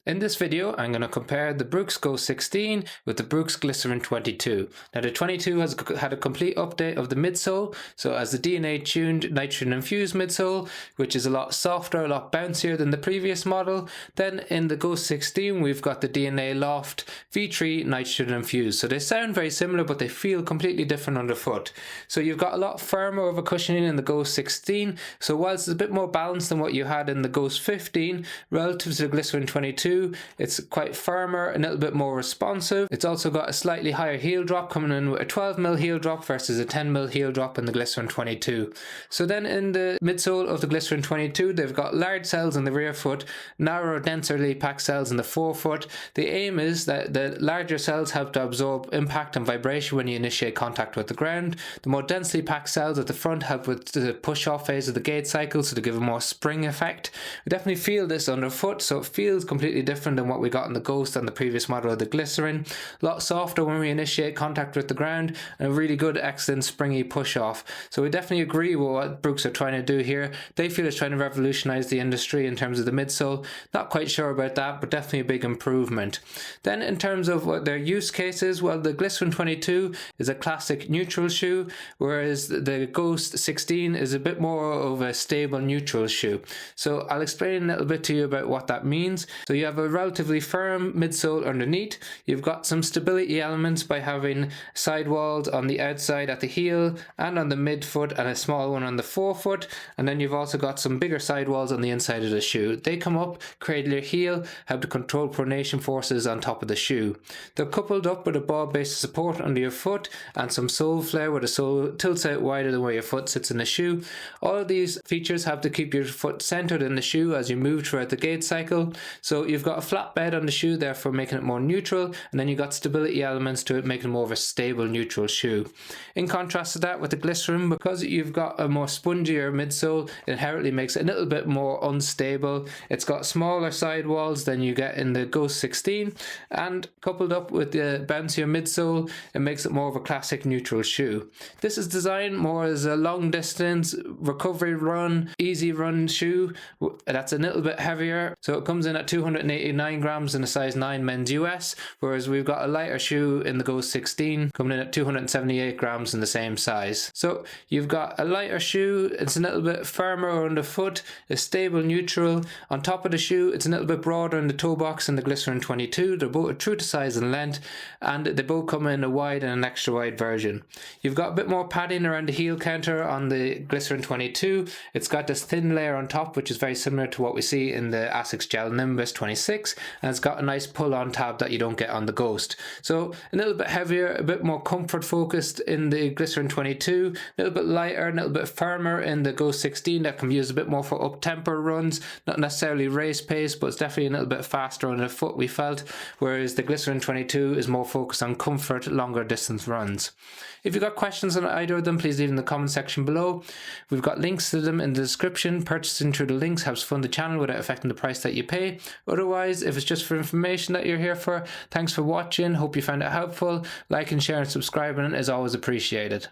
In this video, I'm going to compare the Brooks Ghost 16 with the Brooks Glycerin 22. Now the 22 has had a complete update of the midsole, so as the DNA tuned nitrogen infused midsole, which is a lot softer, a lot bouncier than the previous model. Then in the Ghost 16 we've got the DNA Loft V3 nitrogen infused. So they sound very similar but they feel completely different underfoot. So you've got a lot firmer of a cushioning in the Ghost 16, so whilst it's a bit more balanced than what you had in the Ghost 15, relative to the Glycerin 22, it's quite firmer, a little bit more responsive. It's also got a slightly higher heel drop, coming in with a 12mm heel drop versus a 10mm heel drop in the Glycerin 22. So then in the midsole of the Glycerin 22, they've got large cells in the rear foot, narrow, densely packed cells in the forefoot. The aim is that the larger cells help to absorb impact and vibration when you initiate contact with the ground. The more densely packed cells at the front help with the push-off phase of the gait cycle, so to give a more spring effect. We definitely feel this underfoot, so it feels completely different than what we got in the Ghost and the previous model of the Glycerin. A lot softer when we initiate contact with the ground, and a really good, excellent springy push off. So we definitely agree with what Brooks are trying to do here. They feel it's trying to revolutionize the industry in terms of the midsole. Not quite sure about that, but definitely a big improvement. Then in terms of what their use cases, well, the Glycerin 22 is a classic neutral shoe, whereas the Ghost 16 is a bit more of a stable neutral shoe. So I'll explain a little bit to you about what that means. So you have a relatively firm midsole underneath. You've got some stability elements by having sidewalls on the outside at the heel and on the midfoot, and a small one on the forefoot. And then you've also got some bigger sidewalls on the inside of the shoe. They come up, cradle your heel, help to control pronation forces on top of the shoe. They're coupled up with a ball base of support under your foot and some sole flare where the sole tilts out wider than where your foot sits in the shoe. All of these features help to keep your foot centered in the shoe as you move throughout the gait cycle. So you've got a flat bed on the shoe, therefore making it more neutral, and then you've got stability elements to it, making it more of a stable neutral shoe. In contrast to that, with the Glycerin, because you've got a more spongier midsole, it inherently makes it a little bit more unstable. It's got smaller sidewalls than you get in the Ghost 16, and coupled up with the bouncier midsole, it makes it more of a classic neutral shoe. This is designed more as a long distance recovery run, easy run shoe that's a little bit heavier. So it comes in at 289 grams in a size 9 men's US, whereas we've got a lighter shoe in the Ghost 16 coming in at 278 grams in the same size. So you've got a lighter shoe, it's a little bit firmer underfoot, a stable neutral. On top of the shoe, it's a little bit broader in the toe box in the Glycerin 22. They're both true to size and length, and they both come in a wide and an extra wide version. You've got a bit more padding around the heel counter on the Glycerin 22. It's got this thin layer on top, which is very similar to what we see in the Asics Gel Nimbus 26, and it's got a nice pull-on tab that you don't get on the Ghost. So a little bit heavier, a bit more comfort focused in the Glycerin 22, a little bit lighter, a little bit firmer in the Ghost 16 that can be used a bit more for up-tempo runs, not necessarily race pace, but it's definitely a little bit faster on the foot, we felt, whereas the Glycerin 22 is more focused on comfort, longer distance runs. If you've got questions on either of them, please leave in the comment section below. We've got links to them in the description. Purchasing through the links helps fund the channel without affecting the price that you pay. Otherwise, if it's just for information that you're here for, thanks for watching. Hope you found it helpful. Like and share and subscribing is always appreciated.